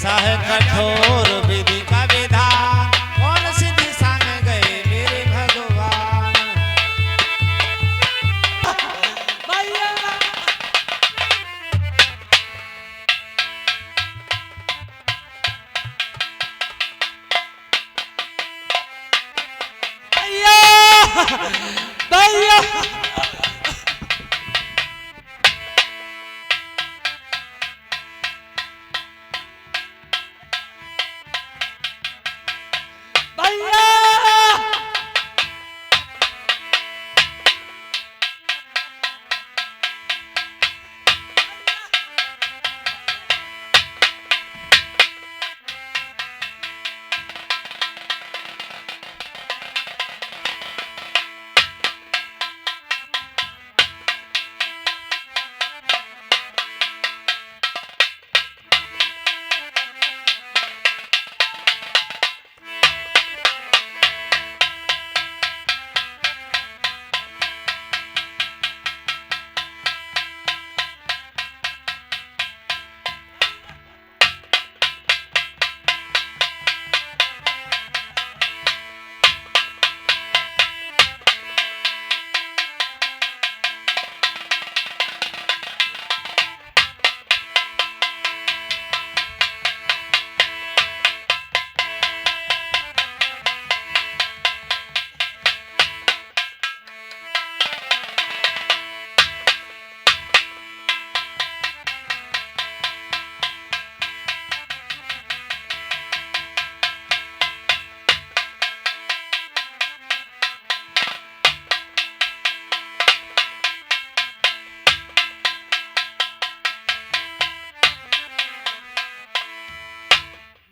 कैसा है कठोर विधि का विधान, कौन सी दिशा में गए मेरे भगवान। भैया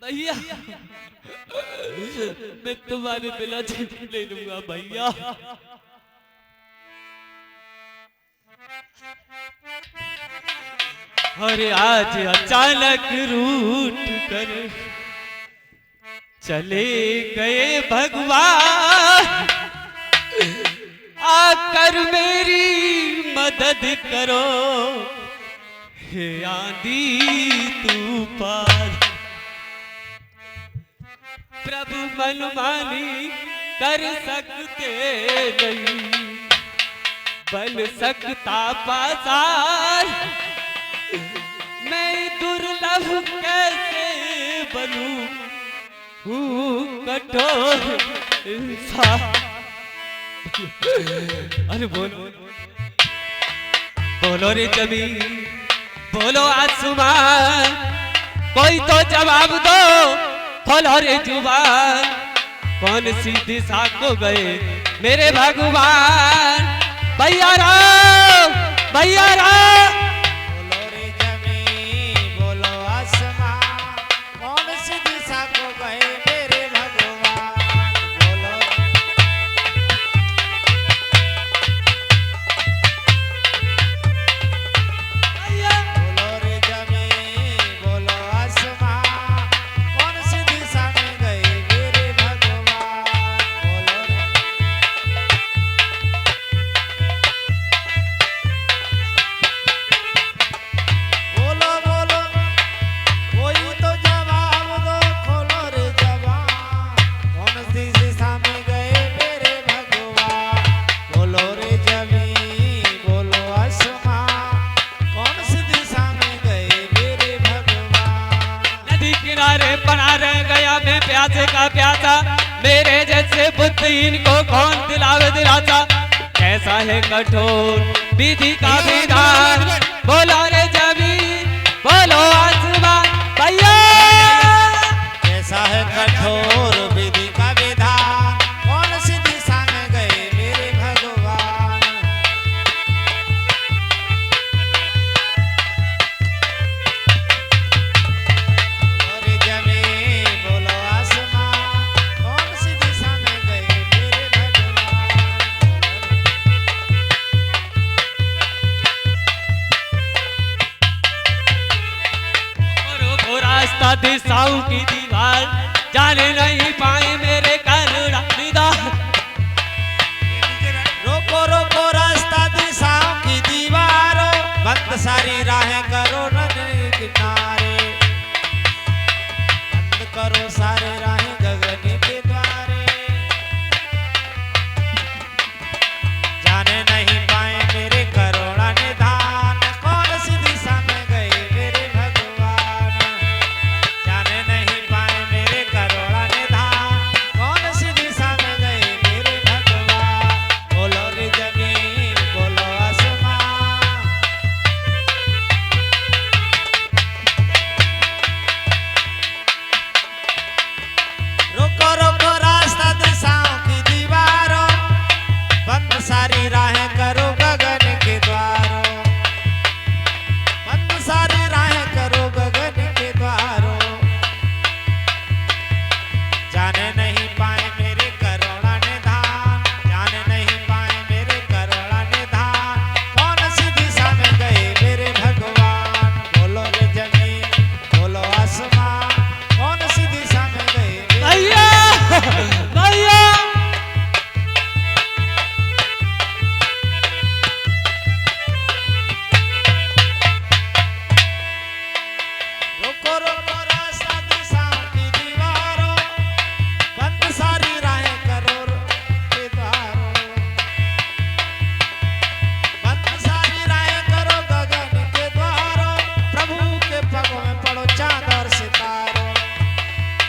भैया मैं तुम्हारे बिना जीवन ले लूंगा भैया। अरे आज अचानक रूठ कर चले गए भगवान, आकर मेरी मदद करो हे आंधी तूफान। प्रभु मनमानी कर सकते नहीं, बन सकता बाजार, मैं दुर्लभ कैसे बनूं, हूँ कठोर इंसान। अरे बोलो बोलो रे जमीन, बोलो आसमान, कोई तो जवाब दो, खोलो रे जुबान। कौन सी दिशा को गए मेरे भगवान। भैया राम, भैया राम। बोलो रे जमीन, बोलो आसमान, कौन सी दिशा को गए मेरे भगवान। बोलो बोलो रे जमीन, बोलो आसमान, कौन सी दिशा में गए मेरे भगवान। बोलो बोलो कोई तो जवाब दो, खोलो रे जवान, कौन सी दिशा में गए मेरे भगवान। बोलो रे जमीन, बोलो आसमान, कौन सी दिशा में गए मेरे भगवान। नदी किनारे पड़ा रह गया मैं प्यासे का प्यासा, मेरे जैसे बुद्धिहीन को कौन दिलावे दिलासा। कैसा है कठोर विधि का विधान, बोलो रे जमीन, बोलो आसमान। भैया कैसा है कठोर विधि का विधान, कौन सी दिशा में गए मेरे भगवान। बोलो रे जमीन, बोलो आसमान, कौन सी दिशा में गए मेरे भगवान। वो रास्ता दिशाओं की दीवार, जाने नहीं पाए मेरे करुणानिधान। रोको रोको रास्ता दिशाओं की दीवारों, भक्त सारी राहें करो नदी किनारे।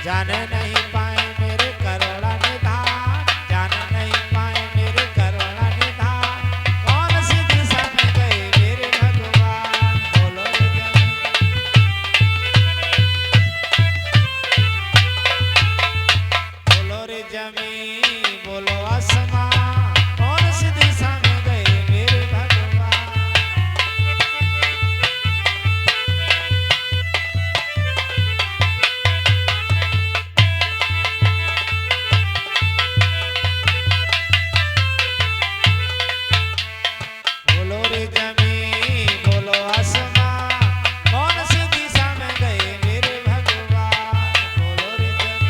जान नहीं पाए मेरे करुणा निधान, जान नहीं पाए मेरे करुणा निधान, कौन सी दिशा में गए मेरे भगवान, बोलो रे जमी, बोलो आसमां, कौन सी दिशा में गए मेरे भगवान। बोलो रे जमी, बोलो आसमां, कौन सी दिशा में गए मेरे भगवान, बोलो रे जमी।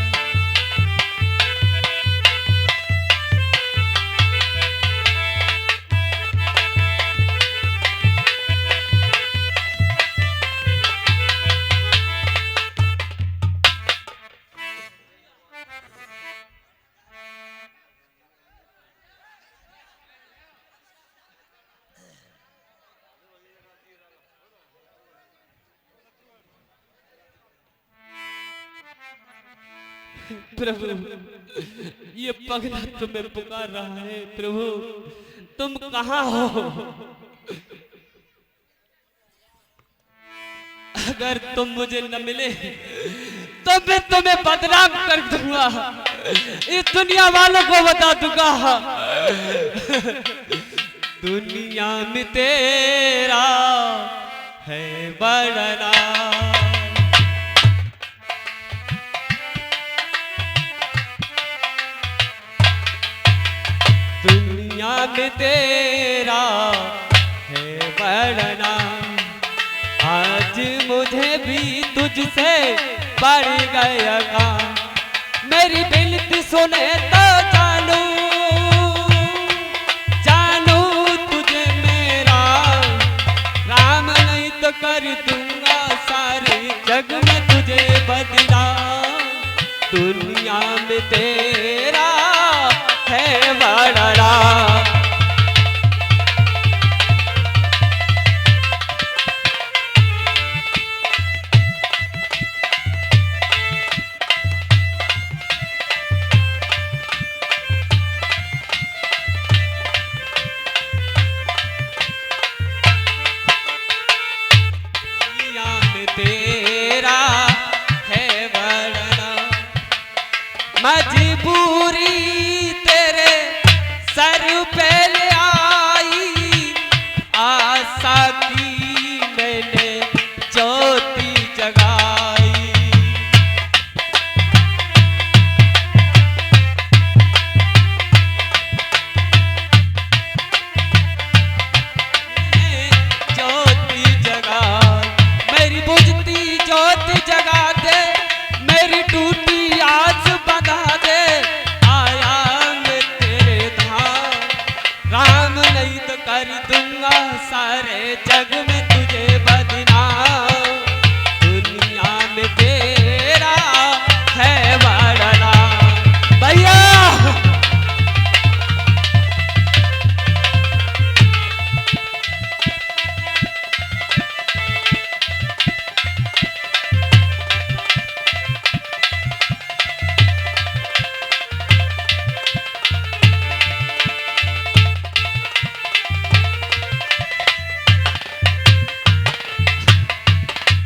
प्रभु ये पगला तुम्हें पुकार रहा है। प्रभु तुम कहाँ हो? अगर तुम मुझे न मिले तो मैं तुम्हें बदनाम कर दूंगा, इस दुनिया वालों को बता दूंगा दुनिया में तेरा है बड़ा नाम। दुनिया में तेरा है बड़ा नाम, आज मुझे भी तुझसे बढ़ गया काम। मेरी बिनती सुने तो जानू, जानू तुझे मेरा राम, नहीं तो कर दूंगा सारे जग में तुझे बदनाम। दुनिया में तेरा है बड़ा नाम। तेरा है बड़ा मजबूरी तेरे सर पे ले आई, आशा की मैंने ज्योति जगाई। ज्योति जगा मेरी बुझती ज्योति जगा दे, मेरी टूटी आस बंधा दे। आया मैं तेरे धाम, राम नहीं तो कर दूंगा सारे जग में तुझे बदनाम। दुनिया में तेरा है बड़ा नाम। भैया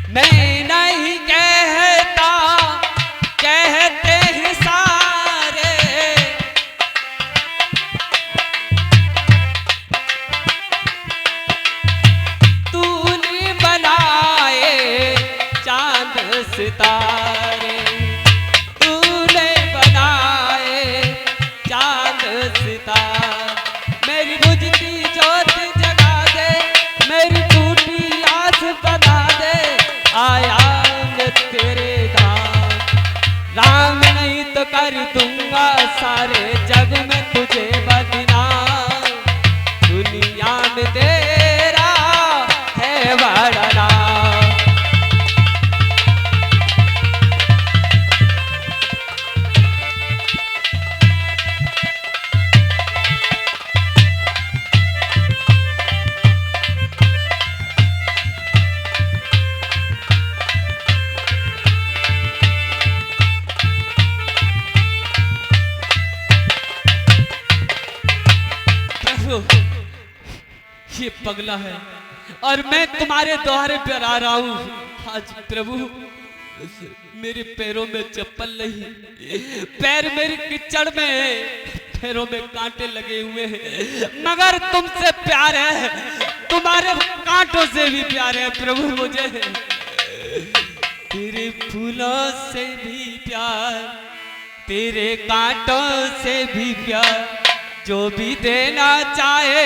मैं नहीं कहता, कहते हैं सारे, तूने बनाए चांद सितारे, तूने बनाए चांद सितारे। मेरी बुझती ज्योति जगा दे, मेरी टूटी आस बना दे। आया मैं तेरे धाम, राम नहीं तो कर दूंगा सारे जग में तुझे बदनाम। दुनिया में तेरा है बड़ा नाम। ये पगला है और मैं तुम्हारे द्वारे पर आ रहा हूँ। आज प्रभु मेरे पैरों में चप्पल नहीं, पैर मेरे कीचड़ में है, पैरों में कांटे लगे हुए हैं, मगर तुमसे प्यार है, तुम्हारे कांटों से भी प्यार है प्रभु मुझे। तेरे फूलों से भी प्यार, तेरे कांटों से भी प्यार, जो भी देना चाहे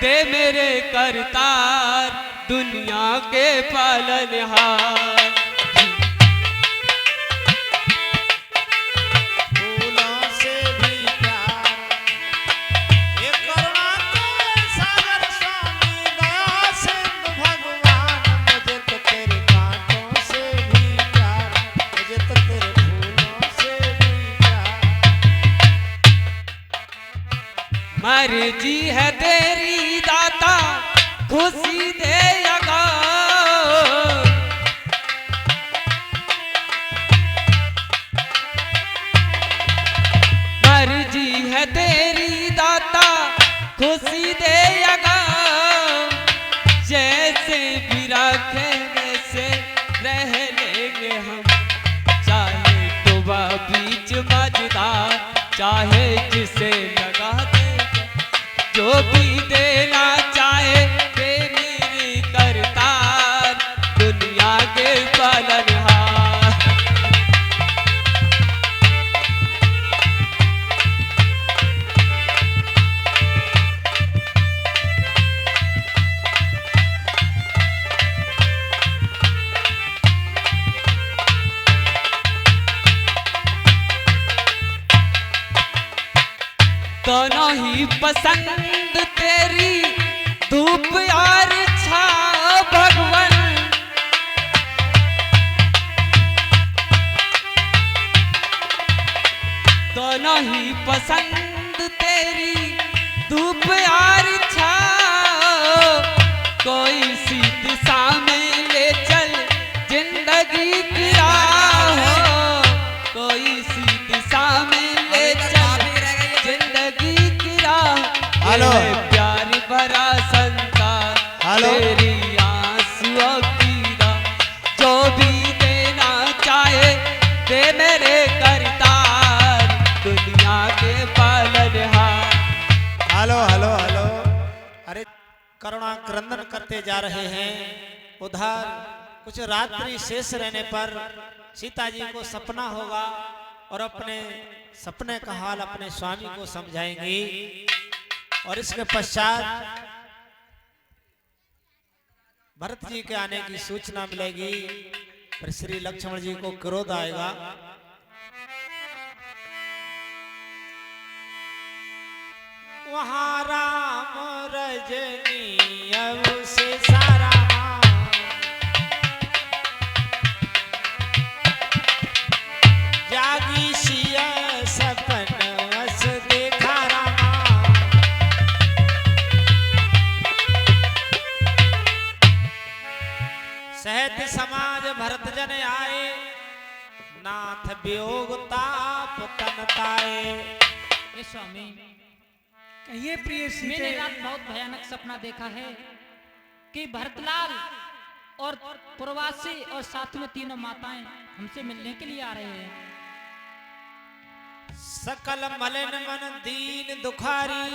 दे मेरे करतार, दुनिया के पालनहार। फूलों से भी प्यार, ये करुणा के सागर स्वामी दया सिंधु भगवान, मुझे तो तेरे कांटों से भी प्यार, मुझे तो तेरे फूलों से भी प्यार। मर्जी है तेरी दाता खुशी देगा, मर्जी है तेरी दाता खुशी देगा, जैसे भी रखे वैसे रह लेंगे हम, चाहे डूबा बीच मझधार, चाहे जिसे लगा देगा, जो भी देना चाहे दे मेरी करतार, दुनिया के पालनहार। दोनों ही पसंद तेरी धूप और छाँव भगवन, दोनों ही पसंद तेरी धूप और छाँव, कोई सी दिशा में ले चल जिंदगी की राह, कोई सी दिशा में ले चल जिंदगी की राह। हेलो। ये प्यार भरा संसार, हेलो। तेरी आंसुओं की राह, जो भी देना चाहे दे मेरे करतार, दुनिया के पालनहार। हेलो हेलो हेलो, अरे करुणा क्रंदन करते जा रहे हैं। उधर कुछ रात्रि शेष रहने पर सीता जी को सपना होगा और अपने सपने का हाल अपने स्वामी को समझाएंगी, और इसके पश्चात भरत जी के आने की सूचना मिलेगी, फिर श्री लक्ष्मण जी को क्रोध आएगा। वहाँ राम रजनी अब से सारा जागी सिया सपन अस देखा रामा, सहत समाज भरत जन आए, नाथ वियोग ताप तन ताए। ये स्वामी, कहिए प्रिय मैंने सीते। रात बहुत भयानक सपना देखा है कि भरतलाल और प्रवासी और साथ में तीनों माताएं हमसे मिलने के लिए आ रहे हैं। सकल मलिन मन दीन दुखारी,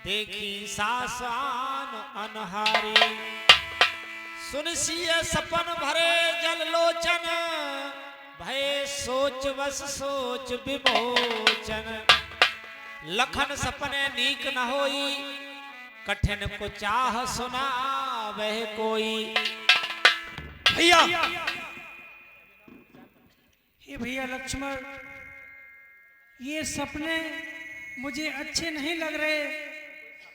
देखी सासान अनहारी, सुनसिय सपन भरे जल लोचन, भय सोच बस सोच विमोचन। लखन सपने नीक न होई, कठिन को चाह सुना वह कोई। भैया, हे भैया लक्ष्मण, ये सपने मुझे अच्छे नहीं लग रहे।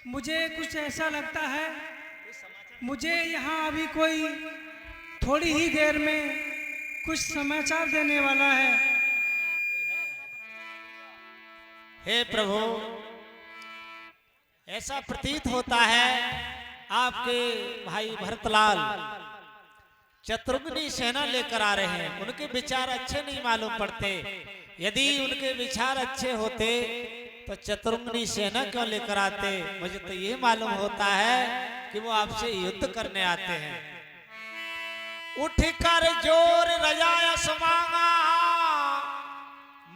मुझे कुछ ऐसा लगता है मुझे यहाँ अभी कोई थोड़ी ही देर में कुछ समाचार देने वाला है। हे प्रभु, ऐसा प्रतीत होता है आपके भाई भरतलाल शत्रुघ्नी सेना लेकर आ रहे हैं। उनके विचार अच्छे नहीं मालूम पड़ते। यदि उनके विचार अच्छे होते तो चतुरंगनी सेना क्यों लेकर आते? मुझे तो ये मालूम होता है कि वो आपसे युद्ध करने आते हैं। उठ कर जोर रजायस मांगा,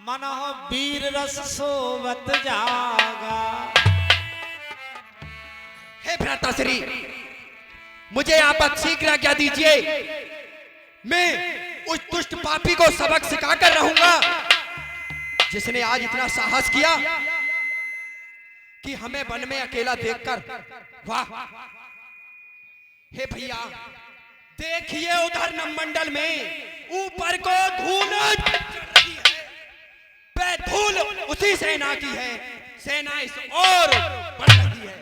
मन हो वीर रस सोवत जागा। हे भ्राताश्री, मुझे आप शीघ्र आज्ञा दीजिए। मैं उस दुष्ट पापी को सबक सिखाकर रहूंगा जिसने आज इतना साहस किया कि हमें वन में अकेला देखकर। वाह! हे भैया, देखिए उधर नवमंडल में ऊपर को धूल चढ़ रही है। वह धूल उसी सेना की है। सेना इस ओर बढ़ रही है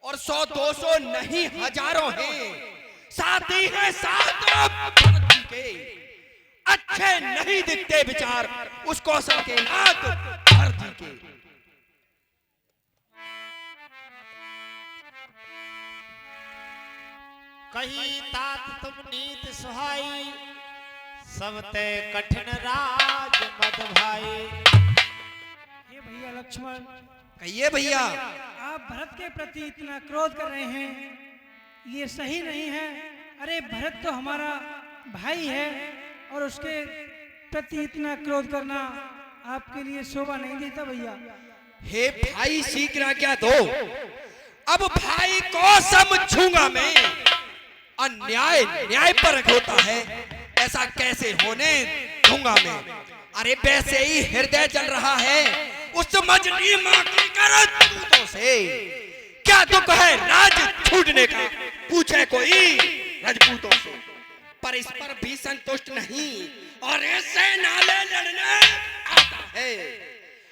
और 100-200 नहीं हजारों हैं। साथी हैं सात के। अच्छे नहीं दिखते विचार उस कौशल के नाथ भरती के। कही तात तुम नीत सुहाई, सब ते कठिन राज मद भाई। ये भैया लक्ष्मण, कहिए भैया। आप भरत के प्रति इतना क्रोध कर रहे हैं, ये सही नहीं है। अरे भरत तो हमारा भाई है और उसके प्रति इतना क्रोध करना आपके लिए शोभा नहीं देता भैया। हे भाई, शीघ्र आज्ञा दो। अब भाई को समझूंगा मैं। अन्याय न्याय पर होता है, ऐसा कैसे होने दूंगा मैं। अरे वैसे ही हृदय जल रहा है उस मजली मां की करतूतों से। क्या दुख है राज छूटने का, पूछे कोई राजपूतों से। पर इस पर भी संतुष्ट नहीं और ऐसे नाले लड़ने आता है।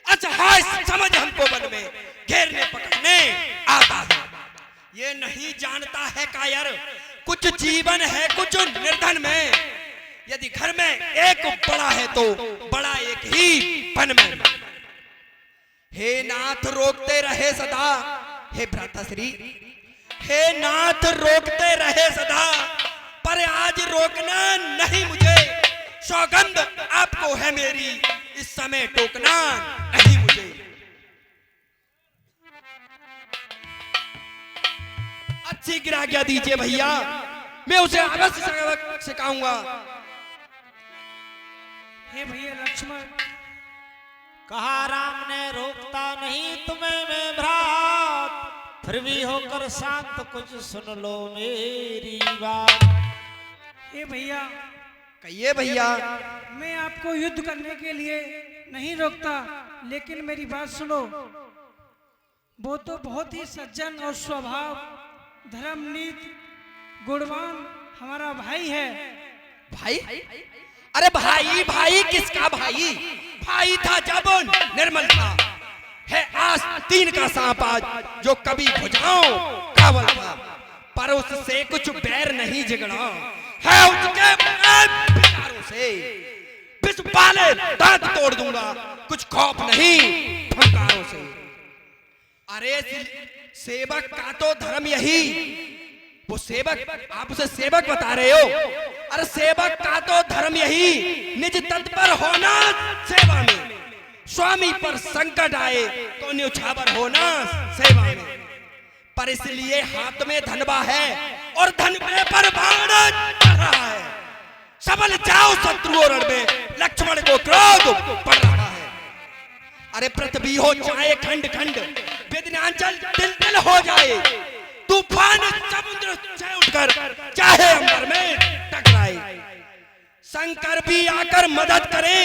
असहाय समझ हमको वन में घेरने पकड़ने आता है। ये नहीं जानता है कायर, कुछ जीवन है कुछ निर्धन में। यदि घर में एक बड़ा है तो बड़ा एक ही वन में। हे नाथ रोकते रहे सदा। हे भ्राताश्री, हे नाथ रोकते रहे सदा, पर आज रोकना नहीं मुझे। सौगंध आपको है मेरी, इस समय टोकना नहीं मुझे। अच्छी आज्ञा दीजिए भैया, मैं उसे अवश्य सबक सिखाऊंगा। हे भैया लक्ष्मण, कहा राम ने रोकता नहीं तुम्हें मैं भ्रात, फिर भी होकर शांत कुछ सुन लो मेरी बात। हे भैया, कहिए भैया। मैं आपको युद्ध करने के लिए नहीं रोकता, लेकिन मेरी बात सुनो। वो तो बहुत ही सज्जन और स्वभाव धर्मनीत गुणवान हमारा भाई है। भाई? अरे भाई भाई किसका भाई? भाई था जब निर्मल था, है आस्तीन का सांप आज जो कभी भुजाओं कावल था। पर उससे कुछ बैर नहीं झगड़ा है, उसके विचारों से विष वाले दांत तोड़ दूंगा, कुछ खौफ नहीं फंकारों से। अरे सेवक का तो धर्म यही। वो सेवक, आप उसे सेवक बता रहे हो। अरे सेवक का तो धर्म यही, निज तत्पर होना सेवा में। स्वामी पर संकट आए तो न्यौछावर होना सेवा में। पर इसलिए हाथ में धनवा है और धनवे पर बाण चढ़ रहा है। सबल जाओ शत्रु रण में, लक्ष्मण को क्रोध पड़ रहा है। अरे पृथ्वी हो जाए खंड खंड, विंध्याचल तिल तिल हो जाए। तूफान समुद्र से उठकर चाहे अंबर में टकराए। शंकर भी आकर मदद करे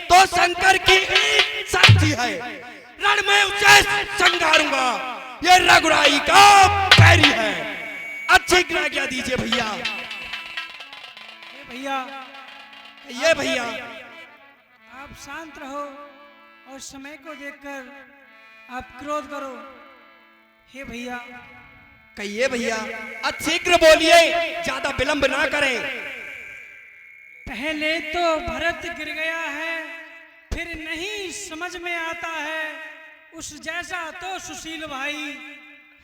तो शंकर की ही साथी है। रण में उसे संगारूंगा, ये रघुराई का पैरी है। अच्छी आज्ञा दीजिए भैया। भैया, ये भैया, आप शांत रहो और समय को देखकर आप क्रोध करो। हे भैया, कहिए भैया। शीघ्र बोलिए, ज्यादा विलंब ना करें। पहले तो भरत गिर गया है, फिर नहीं समझ में आता है। उस जैसा तो सुशील भाई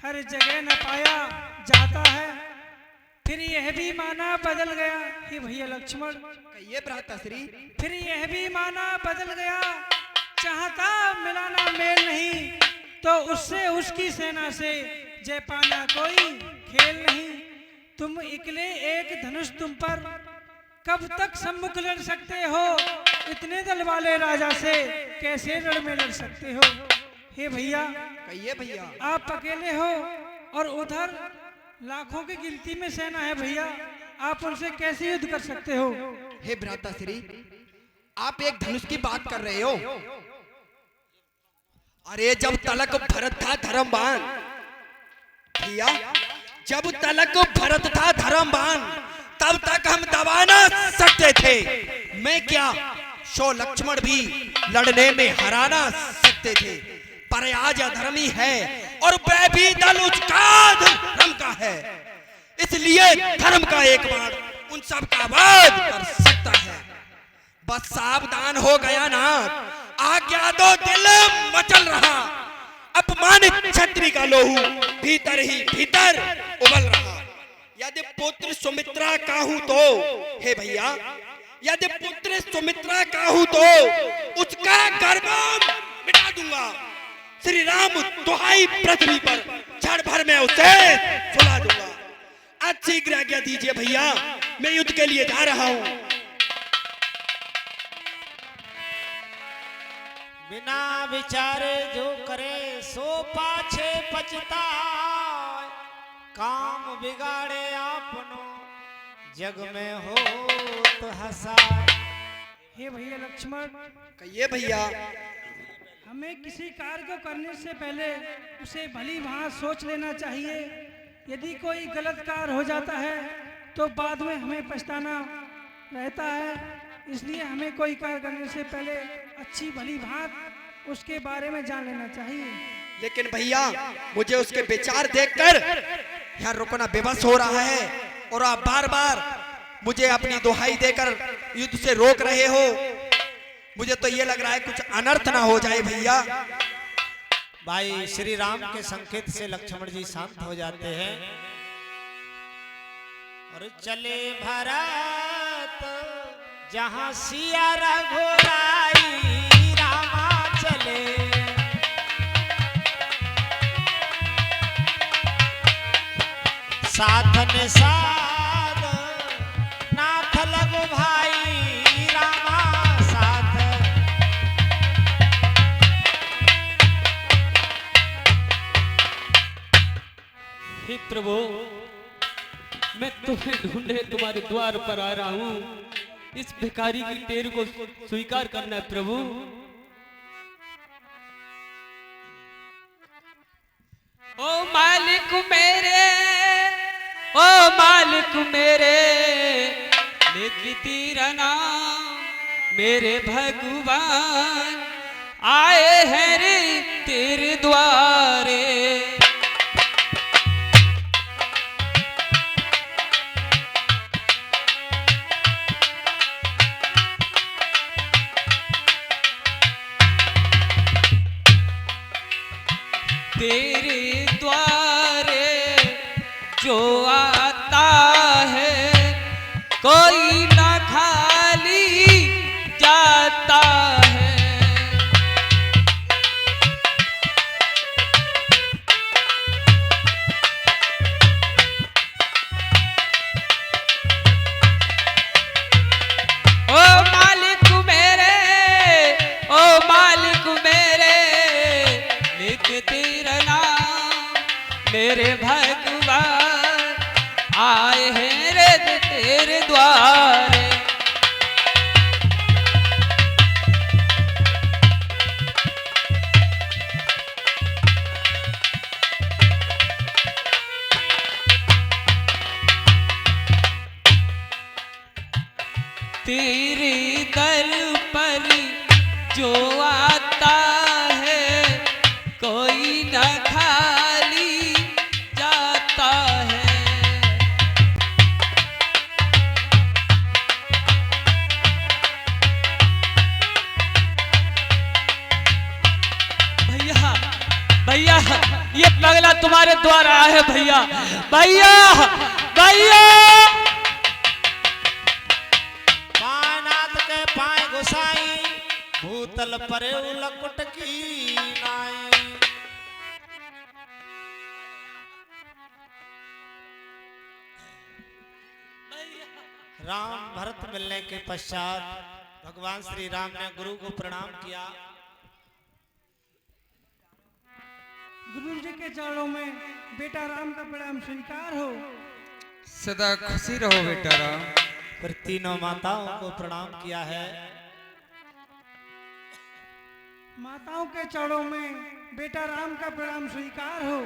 हर जगह न पाया जाता है। फिर यह भी माना बदल गया। हे भैया लक्ष्मण, कहिए भ्राताश्री। फिर यह भी माना बदल गया, चाहता मिलाना मेल नहीं, तो उससे उसकी सेना से जय पाना कोई खेल नहीं। तुम इकले एक धनुष तुम पर कब तक सम्मुख लड़ सकते हो, इतने दल वाले राजा से कैसे रण में लड़ सकते हो। हे भैया, कहिए भैया। आप अकेले हो और उधर लाखों की गिनती में सेना है भैया, आप उनसे कैसे युद्ध कर सकते हो। हे भ्राता श्री, आप एक धनुष की बात कर रहे हो। अरे जब तलक भरत था धर्मवान भैया, जब तलक भरत था धर्मवान, तब तक हम दबा ना सकते थे। मैं क्या, शो लक्ष्मण भी लड़ने में हरा ना सकते थे। पर आज अधर्मी है और वह भी दल उसका धर्म का है, इसलिए धर्म का एक बार उन सब का वध कर सकता है। बस सावधान हो गया ना, आज्ञा दो दिल मचल रहा। अपमानित क्षत्रिय का लोहू भीतर ही भीतर उबल रहा। यदि पुत्र सुमित्रा का हूं तो, हे भैया, यदि पुत्र सुमित्रा का हूं तो उसका गर्भ मिटा दूंगा। श्री राम दुहाई पृथ्वी पर क्षण भर में उसे सुला दूंगा। आज शीघ्र आज्ञा दीजिए भैया, मैं युद्ध के लिए जा रहा हूं। बिना विचारे जो करे सो पाछे पछताए, काम बिगाड़े आपनो जग में हो तो हंसाए। हे भैया लक्ष्मण, कहिए भैया। हमें किसी कार्य को करने से पहले उसे भली भांति सोच लेना चाहिए। यदि कोई गलत कार्य हो जाता है तो बाद में हमें पछताना रहता है। इसलिए हमें कोई कार्य करने से पहले अच्छी भली भांति उसके बारे में जान लेना चाहिए। लेकिन भैया, मुझे उसके विचार देखकर यहाँ रुकना विवश हो रहा है और आप बार बार मुझे अपनी दुहाई देकर युद्ध से रोक रहे हो। मुझे तो ये लग रहा है कुछ अनर्थ ना हो जाए भैया। भाई श्री राम के संकेत से लक्ष्मण जी शांत हो जाते हैं और चले भरत जहां सिया रघुराई, रामा चले। साधन साध नाथ लगो भाई, रामा साथ। हे प्रभु, मैं तुम्हें ढूंढे तुम्हारे द्वार पर आ रहा हूँ। इस भिखारी की टेर को स्वीकार करना है प्रभु। ओ मालिक मेरे, ओ मालिक मेरे, लेके तेरा नाम मेरे भगवान आए हैं रे तेरे द्वारे। तेरे द्वारे जो आता है कोई ना खाली जाता है। ओ मालिक मेरे, ओ मालिक मेरे, लिख तेरा नाम मेरे भगवान आए हैं रे तेरे द्वारे। तेरे दर पर जो आता है कोई न खाली जाता है। भैया, भैया, ये पगला तुम्हारे द्वार आया है भैया। भैया, भैया, पानाथ के पाए घुसाई, भूतल परे लकुट की नाई। राम भरत मिलने के पश्चात भगवान श्री राम ने गुरु को प्रणाम किया। गुरु जी के चरणों में बेटा राम का प्रणाम स्वीकार हो। सदा खुशी रहो बेटा राम। फिर तीनों माताओं को प्रणाम किया है। माताओं के चरणों में बेटा राम का प्रणाम स्वीकार हो।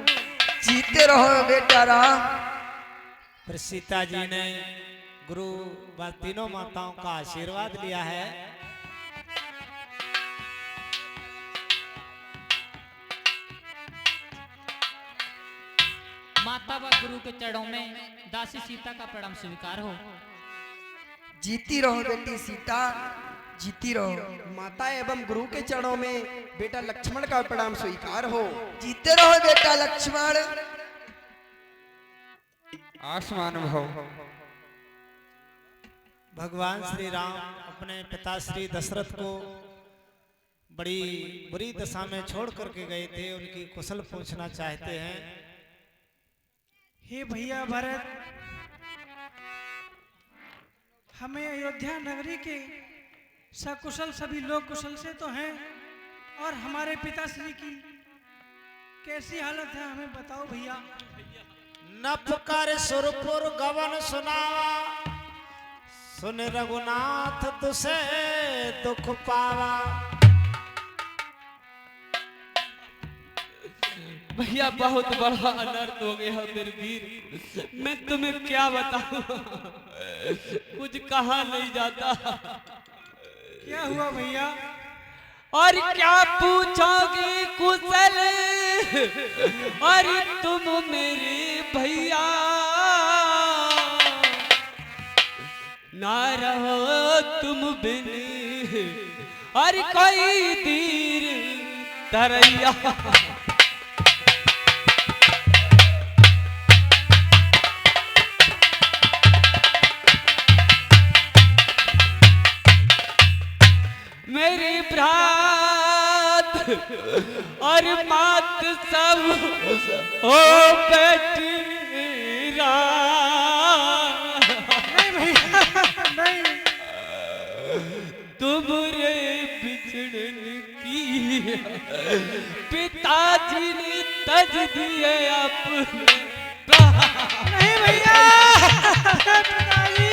जीते रहो बेटा राम। फिर सीता जी ने गुरु व तीनों माताओं का आशीर्वाद लिया है। माता व गुरु के चरणों में दासी सीता का प्रणाम स्वीकार हो। जीती रहो बेटी सीता, जीती रहो। माता एवं गुरु के चरणों में बेटा लक्ष्मण का प्रणाम स्वीकार हो। जीते रहो बेटा लक्ष्मण। आसमान भव। भगवान श्री राम अपने पिता श्री दशरथ को बड़ी बुरी दशा में छोड़ करके गए थे, उनकी कुशल पूछना चाहते हैं। हे भैया भरत, हमें अयोध्या नगरी के सकुशल सभी लोग कुशल से तो हैं, और हमारे पिताश्री की कैसी हालत है हमें बताओ भैया। न पुकार सुरपुर गवन सुनावा, सुन रघुनाथ तुसे दुख पावा। भैया बहुत बड़ा अनर्थ हो गया मेरे वीर, मैं तुम्हें क्या बताऊं, कुछ कहा नहीं जाता। क्या हुआ भैया? और क्या पूछोगे कुशल, और तुम मेरे भैया ना रहो तुम बिन, और कोई तीर तरैया। मेरी भ्रात और मात सब हो बेटी नहीं भैया नहीं। तुमरे बिछड़न की पिताजी ने तज दिए अपने प्राण। नहीं भैया पिताजी।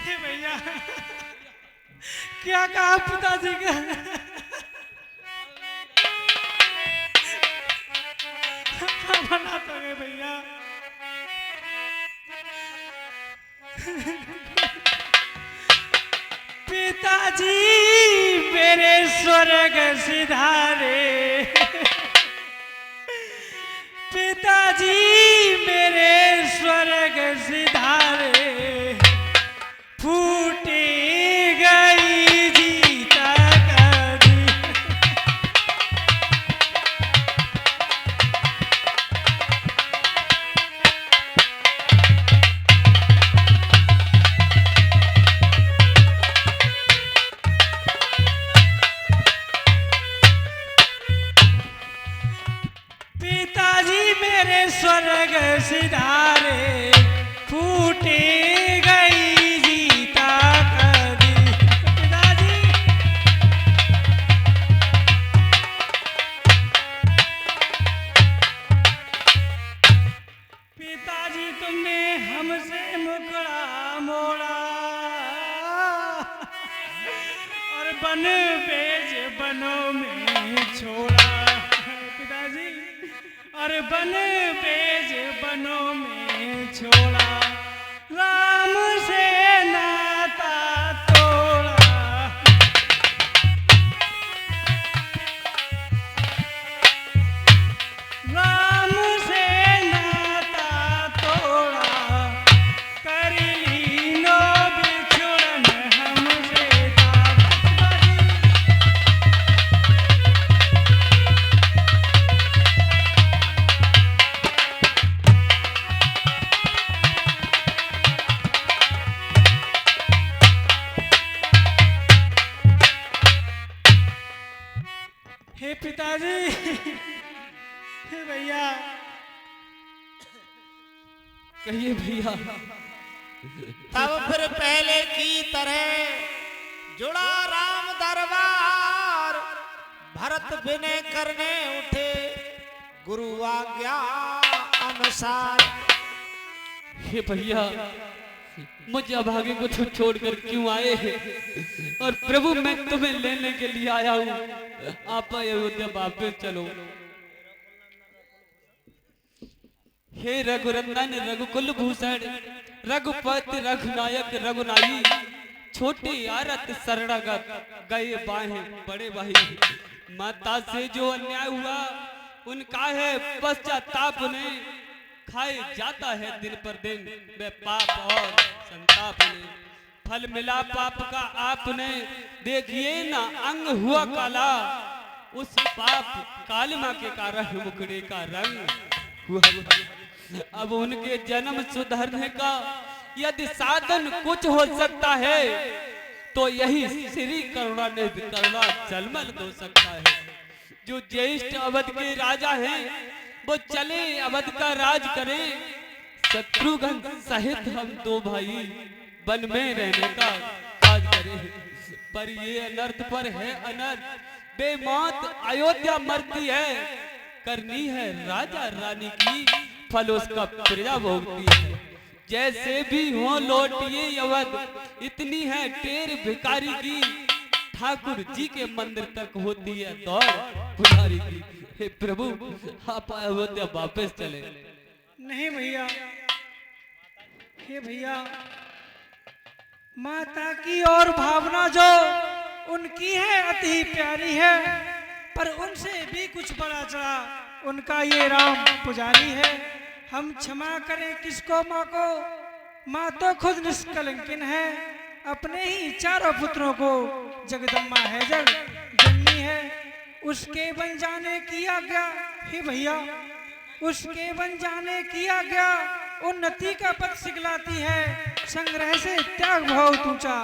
हे भैया क्या कहा पिताजी का? बना तो गए भैया। पिताजी मेरे स्वर्ग सिधारे, पिताजी मेरे स्वर्ग सिधारे, फूटी गई जीता कभी। पिताजी मेरे स्वर्ग सिधारे, फूटी गई जीता कभी। पिताजी पिताजी तुमने हमसे मुकड़ा मोड़ा, और बन बेज बनों में छोड़ा। पिताजी और बन बेज बनों में छोड़ा, राम से नाता तोड़ा। राम से नाता तोड़ा, कर लीनो बिछुड़न हमसे पिताजी हे भैया कहिए भैया। तब फिर पहले की तरह जुड़ा राम दरबार, भरत विनय करने उठे गुरु आज्ञा अनुसार। हे भैया, मुझे अभागे को छोड़कर क्यों आए? और प्रभु मैं तुम्हें लेने के लिए आया हूँ, आप अयोध्या वापस चलो। हे रघुरंदन रघुकुल भूषण, रघुपति रघुनायक रघुनाई, छोटी आरत शरणागत गए बाहें बड़े भाई। माता से जो अन्याय हुआ उनका है पश्चाताप ने, खाए जाता है दिन पर दिन वे पाप और संताप ने। फल मिला पाप का आपने, देखिए ना अंग हुआ काला, उस पाप कालिमा के कारण मुखड़े का रंग हुआ। अब उनके जन्म सुधरने का यदि साधन कुछ हो सकता है तो यही श्री करुणानिधि करुणा जलमल हो सकता है। जो ज्येष्ठ अवध के राजा हैं वो चले अवध का राज करें, शत्रुघ्न सहित हम दो भाई वन में रहने का काज करें। पर ये अनर्थ पर है अनर्थ, बेमौत अयोध्या मरती है, करनी है राजा रानी की, फल उसका प्रजा भोगती है। जैसे भी हो लौटिए अवध, इतनी है टेर भिखारी की, ठाकुर जी के मंदिर तक होती है दौड़ पुजारी की। हे प्रभु आप अयोध्या वापस चले। नहीं भैया, हे भैया माता की और भावना जो उनकी है अति प्यारी है, पर उनसे भी कुछ बड़ा चढ़ा उनका ये राम पुजारी है। हम क्षमा करें किसको माँ को, माँ तो खुद निष्कलंकिन है, अपने ही चारों पुत्रों को जगदम्बा है जग जननी है। उसके बन जाने की आज्ञा हे भैया, उसके बन जाने की आज्ञा उन्नति का पथ सिखलाती है, संग्रह से त्याग भाव ऊंचा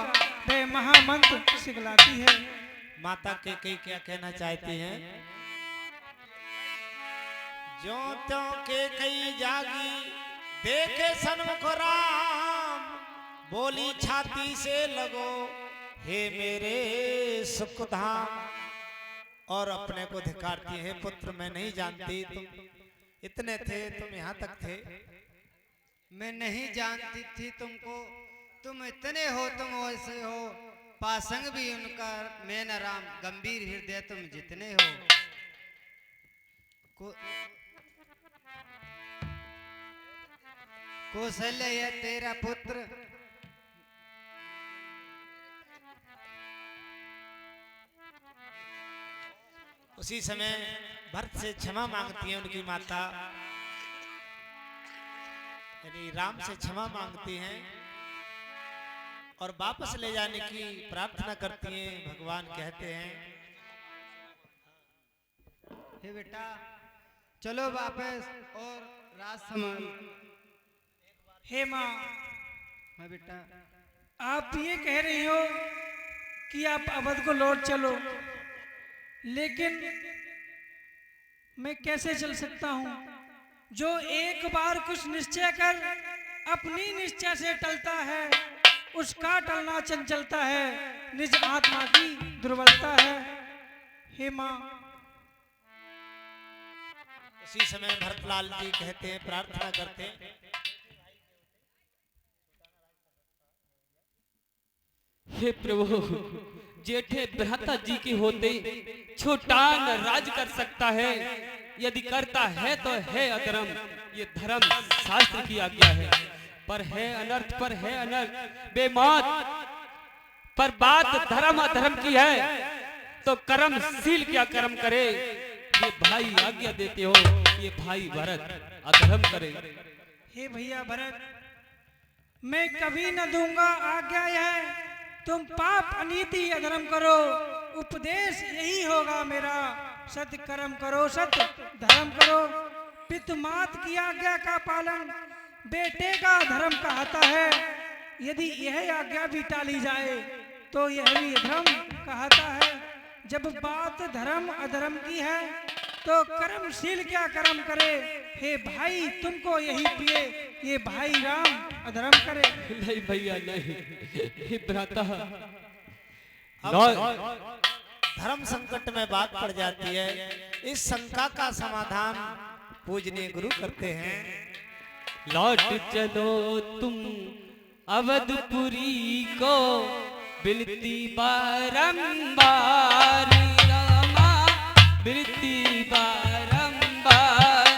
वे महामंत्र सिखलाती है। माता के कई क्या कहना चाहती हैं? जो त्यों के कई जागी देखे सन्मुख राम, बोली छाती से लगो हे मेरे सुख धाम। और अपने को धिकारती है, पुत्र मैं नहीं जानती तुम इतने थे, तुम यहाँ तक थे। मैं नहीं जानती थी तुमको, तुम इतने हो, तुम वैसे हो, पासंग भी उनका मैं न राम, गंभीर हृदय तुम जितने हो। कौशल्य है तेरा पुत्र, उसी समय भरत से क्षमा मांगती है उनकी माता, यानी राम से क्षमा मांगती हैं और वापस ले जाने की प्रार्थना करती हैं। भगवान कहते हैं हे बेटा चलो वापस और राज संभाल। हे माँ, हाँ बेटा, आप ये कह रही हो कि आप अवध को लौट चलो, लेकिन मैं कैसे चल सकता हूँ? जो एक बार कुछ निश्चय कर अपनी निश्चय से टलता है, उसका टलना चंचलता है, निज आत्मा की दुर्बलता है। हे माँ, उसी समय भरतलाल जी कहते हैं, प्रार्थना करते हैं, हे प्रभु जेठे भ्राता जी के होते छोटा न राज कर सकता है, यदि करता है तो है अधर्म, ये धर्म शास्त्र की आज्ञा है। पर है अनर्थ, पर है अनर्थ, बेमौत पर बात धर्म अधर्म की है तो कर्मशील क्या कर्म करे। ये भाई आज्ञा देते हो, ये भाई भरत अधर्म करे। हे भैया भरत, मैं कभी न दूंगा आज्ञा यह, तुम पाप अनीति अधर्म करो, उपदेश यही होगा मेरा, सत्य कर्म करो सत्य धर्म करो। पित मात की आज्ञा का पालन बेटे का धर्म कहता है, यदि यह आज्ञा भी टाली जाए तो यह भी धर्म कहता है। जब बात धर्म अधर्म की है तो कर्मशील क्या कर्म करे। हे भाई तुमको यही पिए, ये भाई राम अधर्म करे। नहीं भैया नहीं, हे भ्राता अब लॉर्ड धर्म संकट में बात पड़ जाती है। इस शंका का समाधान पूजनीय गुरु करते हैं। लौट चलो तुम अवधपुरी को, बिनती बारंबार रामा, बिनती बारंबार।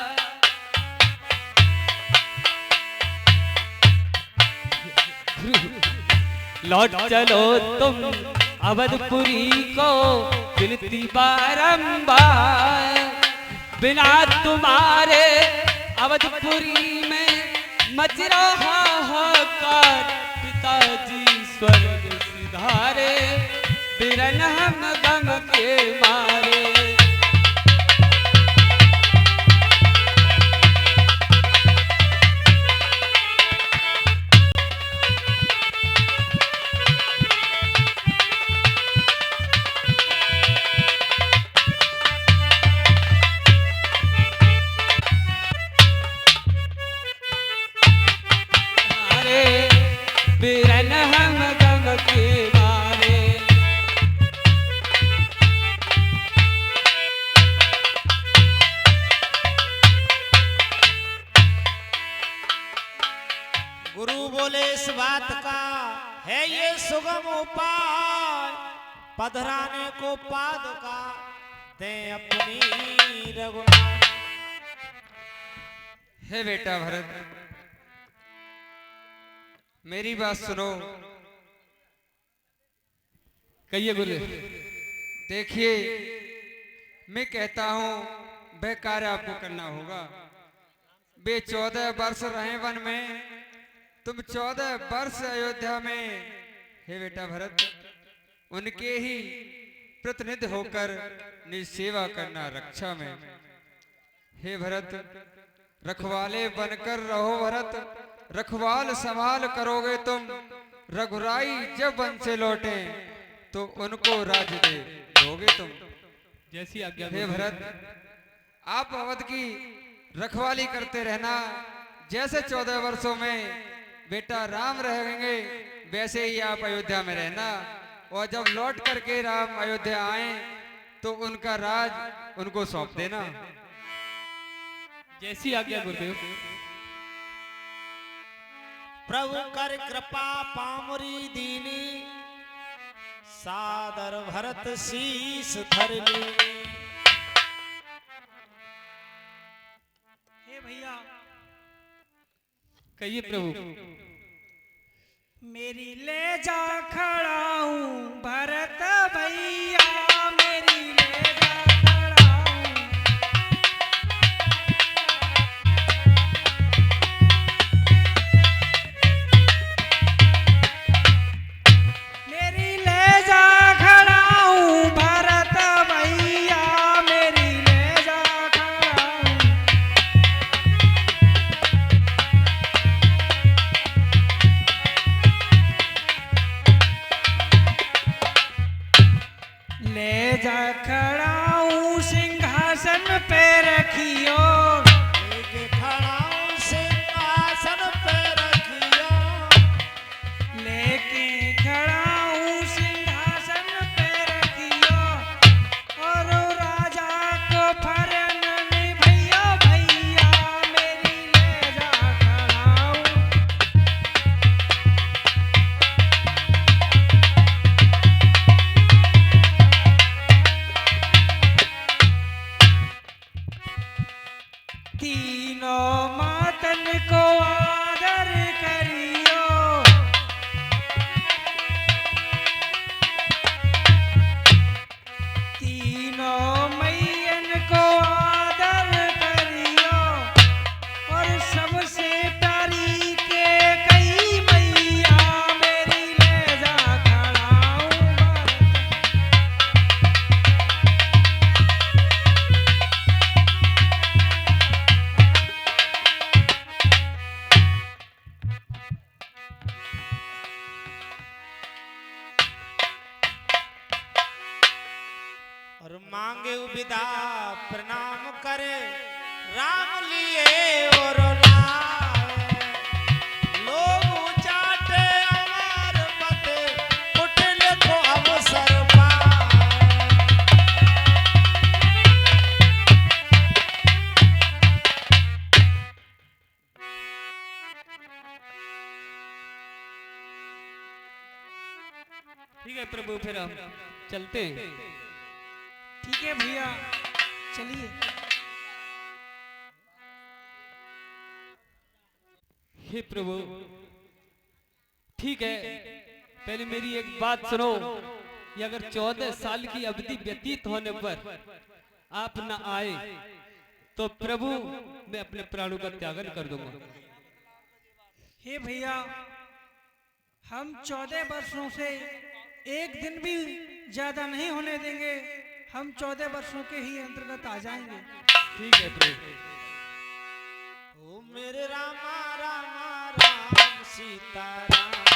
लौट चलो तुम अवधपुरी को, बिनती बारंबार। बिना तुम्हारे अवधपुरी में मच रहा हाहाकार, पिताजी स्वर्ग सिधारे, बिरन हम गम के मारे। बिरन हम गम के मारे। गुरु बोले इस बात का है ये सुगम उपाय, पधराने को पादुका दे अपनी रघुनाथ। हे बेटा भरत, मेरी बात सुनो। कहिए गुरु। देखिए मैं कहता हूँ वह कार्य आपको करना होगा। वे 14 वर्ष रहे वन में, तुम 14 वर्ष अयोध्या में। हे बेटा भरत, उनके ही प्रतिनिधि होकर निसेवा करना रक्षा में। हे भरत, रखवाले बनकर रहो भरत, रखवाल संभाल करोगे तुम। रघुराई जब वन से लौटे तो उनको राज दे दोगे तुम। जैसी आज्ञा हे भरत, आप अवध की रखवाली करते रहना। जैसे 14 वर्षों में बेटा राम रहेंगे, वैसे ही आप अयोध्या में रहना। और जब लौट करके राम अयोध्या आए तो उनका राज उनको सौंप देना। जैसी आज्ञा गुरुदेव। प्रभु कर कृपा पामरी दीनी, सादर भरत शीस धर ली। हे भैया कहिए प्रभु। मेरी ले जा खड़ा हूँ भरत भैया, मेरी ले जा खड़ा हूँ। मेरी ले जा खड़ा हूँ भरत भैया, मेरी ले जा खड़ा हूँ। ले जा खड़ा हूँ सिंहासन पे रखियो, लेके खड़ा हूँ सिंहासन पे रखियो। लेके खड़ा हूँ सिंहासन पे रखियो। और राजा को फरन में भैया भैया, मेरी ले जा खड़ा हूँ। और मांगे विदा प्रणाम करे राम लिए और लाए। लोग चाटे अमर पते कुटिल को अवसर पाए। ठीक है प्रभु, फिर हम चलते हैं। ठीक है भैया, चलिए। हे प्रभु, ठीक है, पहले मेरी एक बात सुनो। ये अगर 14 साल की अवधि व्यतीत होने पर आप न आए तो प्रभु मैं अपने प्राणों का त्यागन कर दूंगा। हे भैया, हम 14 वर्षों से एक दिन भी ज्यादा नहीं होने देंगे। हम 14 वर्षों के ही अंतर्गत आ जाएंगे। ठीक है प्रभु। ओ मेरे रामा रामा राम सीता राम।